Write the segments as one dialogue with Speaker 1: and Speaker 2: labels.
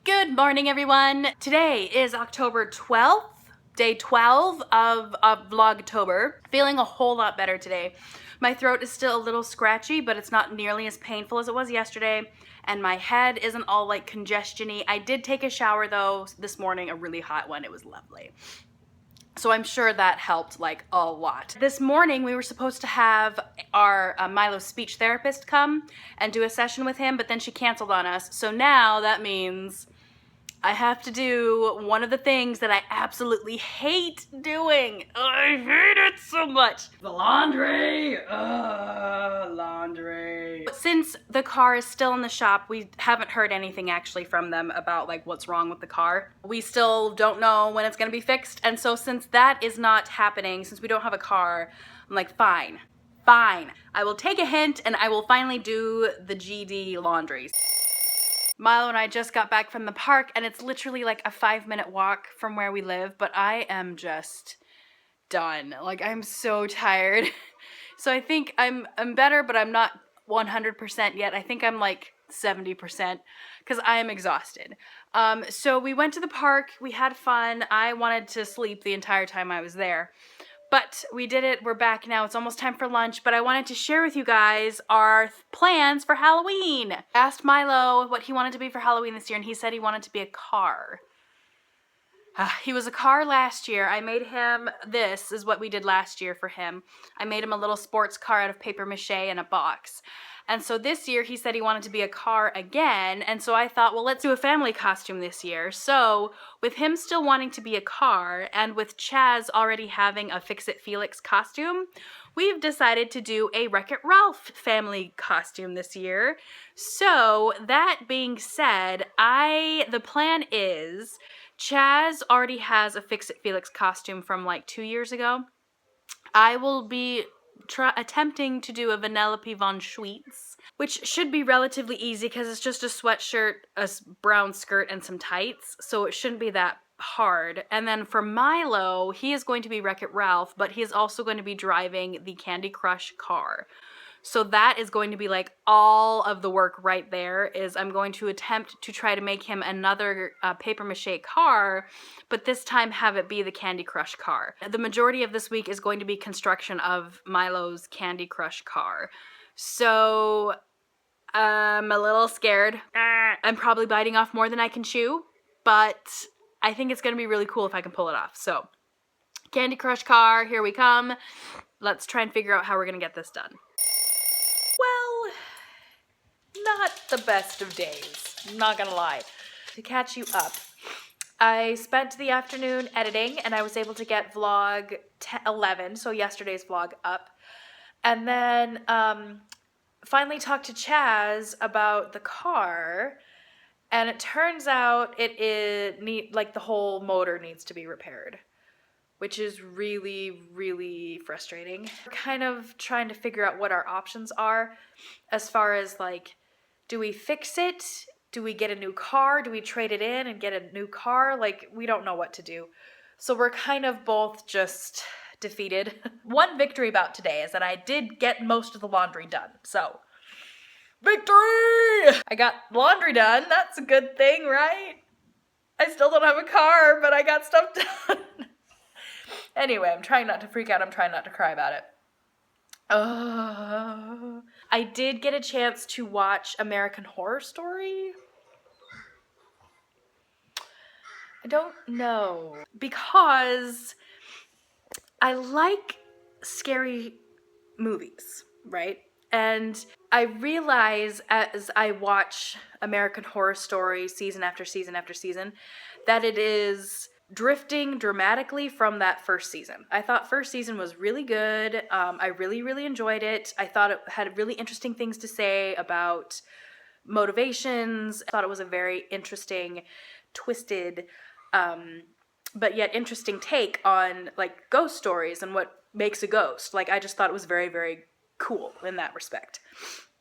Speaker 1: Good morning, everyone. Today is October 12th, day 12 of Vlogtober. Feeling a whole lot better today. My throat is still a little scratchy, but it's not nearly as painful as it was yesterday, and my head isn't all like congestion-y. I did take a shower though this morning, a really hot one. It was lovely. So I'm sure that helped like a lot. This morning we were supposed to have our Milo's speech therapist come and do a session with him, but then she canceled on us. So now that means I have to do one of the things that I absolutely hate doing. I hate it so much. The laundry. Laundry. Since the car is still in the shop, we haven't heard anything actually from them about like what's wrong with the car. We still don't know when it's gonna be fixed. And so since that is not happening, since we don't have a car, I'm like, fine. I will take a hint and I will finally do the GD laundry. Milo and I just got back from the park and it's literally like a 5-minute walk from where we live, but I am just done. Like, I'm so tired. So I think I'm better, but I'm not 100% yet. I think I'm like 70% because I am exhausted. So we went to the park, we had fun. I wanted to sleep the entire time I was there. But we did it, we're back now, it's almost time for lunch, but I wanted to share with you guys our plans for Halloween. I asked Milo what he wanted to be for Halloween this year, and he said he wanted to be a car. He was a car last year. I made him, this is what we did last year for him. I made him a little sports car out of paper mache and a box. And so this year he said he wanted to be a car again, and so I thought, well, let's do a family costume this year. So with him still wanting to be a car, and with Chaz already having a Fix-It Felix costume, we've decided to do a Wreck-It Ralph family costume this year. So that being said, the plan is, Chaz already has a Fix-It Felix costume from like 2 years ago. I will be attempting to do a Vanellope von Schweetz, which should be relatively easy because it's just a sweatshirt, a brown skirt, and some tights, so it shouldn't be that hard. And then for Milo, he is going to be Wreck-It Ralph, but he is also going to be driving the Candy Crush car. So that is going to be like all of the work right there. Is I'm going to attempt to try to make him another paper mache car, but this time have it be the Candy Crush car. The majority of this week is going to be construction of Milo's Candy Crush car. So I'm a little scared. I'm probably biting off more than I can chew, but I think it's going to be really cool if I can pull it off. So Candy Crush car, here we come. Let's try and figure out how we're going to get this done. Well, not the best of days, not gonna lie. To catch you up, I spent the afternoon editing and I was able to get vlog 11, so yesterday's vlog, up. And then finally talked to Chaz about the car, and it turns out the whole motor needs to be repaired, which is really, really frustrating. We're kind of trying to figure out what our options are as far as like, do we fix it? Do we get a new car? Do we trade it in and get a new car? Like, we don't know what to do. So we're kind of both just defeated. One victory about today is that I did get most of the laundry done, so victory! I got laundry done, that's a good thing, right? I still don't have a car, but I got stuff done. Anyway, I'm trying not to freak out. I'm trying not to cry about it. I did get a chance to watch American Horror Story. I don't know. Because I like scary movies, right? And I realize as I watch American Horror Story season after season after season that it is drifting dramatically from that first season. I thought first season was really good. I really, really enjoyed it. I thought it had really interesting things to say about motivations. I thought it was a very interesting, twisted, but yet interesting take on like ghost stories and what makes a ghost. Like, I just thought it was very, very cool in that respect.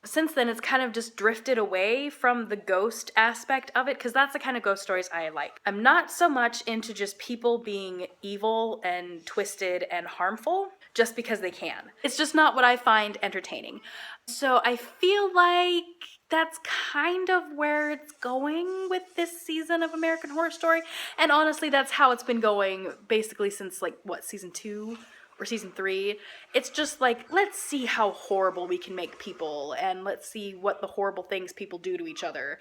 Speaker 1: Since then, it's kind of just drifted away from the ghost aspect of it, because that's the kind of ghost stories I like. I'm not so much into just people being evil and twisted and harmful just because they can. It's just not what I find entertaining. So I feel like that's kind of where it's going with this season of American Horror Story. And honestly, that's how it's been going basically since, like, what, season 2 or season 3? It's just like, let's see how horrible we can make people, and let's see what the horrible things people do to each other.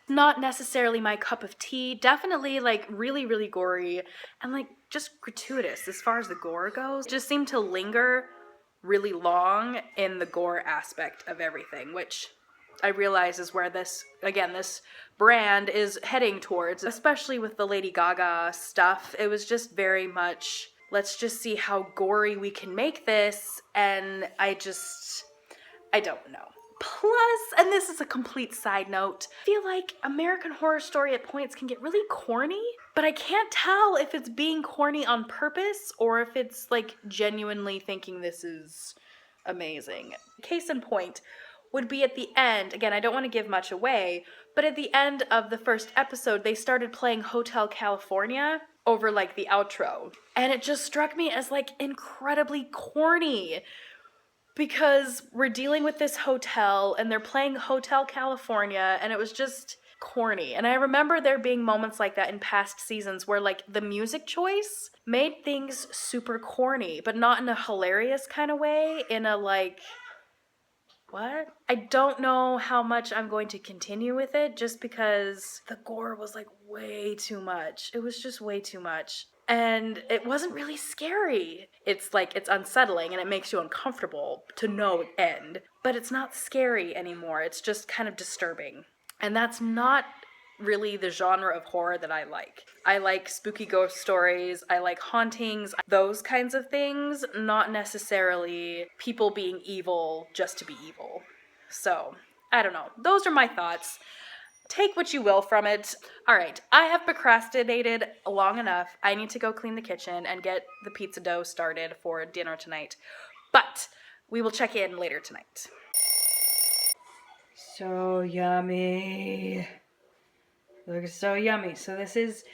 Speaker 1: Not necessarily my cup of tea. Definitely, like, really, really gory and, like, just gratuitous as far as the gore goes. Just seemed to linger really long in the gore aspect of everything, which I realize is where this, again, this brand is heading towards, especially with the Lady Gaga stuff. It was just very much, let's just see how gory we can make this, and I don't know. Plus, and this is a complete side note, I feel like American Horror Story at points can get really corny, but I can't tell if it's being corny on purpose or if it's like genuinely thinking this is amazing. Case in point would be at the end, again, I don't want to give much away, but at the end of the first episode, they started playing Hotel California over like the outro, and it just struck me as like incredibly corny. Because we're dealing with this hotel and they're playing Hotel California, and it was just corny. And I remember there being moments like that in past seasons where like the music choice made things super corny, but not in a hilarious kind of way, in a like, what? I don't know how much I'm going to continue with it just because the gore was like way too much. It was just way too much. And it wasn't really scary. It's like, it's unsettling and it makes you uncomfortable to no end. But it's not scary anymore. It's just kind of disturbing. And that's not really the genre of horror that I like. I like spooky ghost stories. I like hauntings. Those kinds of things. Not necessarily people being evil just to be evil. So, I don't know. Those are my thoughts. Take what you will from it. All right, I have procrastinated long enough. I need to go clean the kitchen and get the pizza dough started for dinner tonight. But we will check in later tonight. So yummy. Looks so yummy. So this is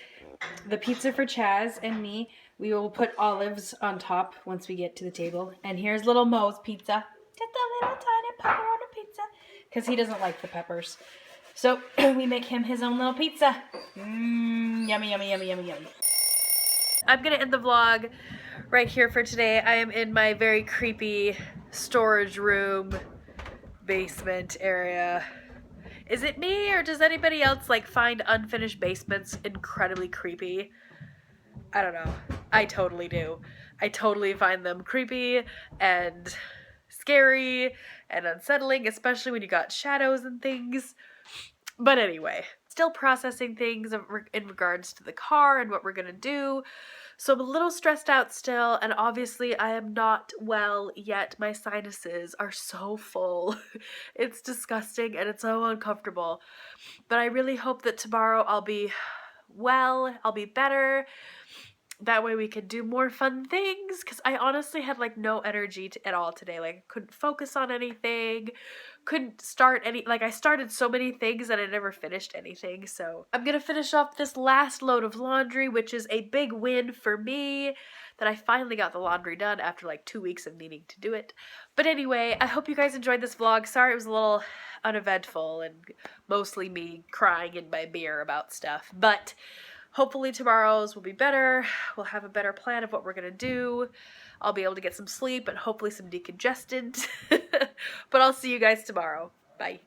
Speaker 1: the pizza for Chaz and me. We will put olives on top once we get to the table. And here's little Mo's pizza. Just a little tiny pepperoni pizza. Because he doesn't like the peppers. So we make him his own little pizza. Yummy, yummy, yummy, yummy, yummy. I'm gonna end the vlog right here for today. I am in my very creepy storage room basement area. Is it me, or does anybody else like find unfinished basements incredibly creepy? I don't know. I totally do. I totally find them creepy and scary and unsettling, especially when you got shadows and things. But anyway, still processing things in regards to the car and what we're gonna do. So I'm a little stressed out still, and obviously I am not well yet. My sinuses are so full. It's disgusting and it's so uncomfortable. But I really hope that tomorrow I'll be well, I'll be better. That way we could do more fun things, because I honestly had like no energy at all today. Like, I couldn't focus on anything, couldn't start any, like I started so many things and I never finished anything. So I'm gonna finish off this last load of laundry, which is a big win for me, that I finally got the laundry done after like 2 weeks of needing to do it. But anyway, I hope you guys enjoyed this vlog. Sorry it was a little uneventful and mostly me crying in my mirror about stuff, but hopefully tomorrow's will be better. We'll have a better plan of what we're gonna do. I'll be able to get some sleep and hopefully some decongestant. But I'll see you guys tomorrow. Bye.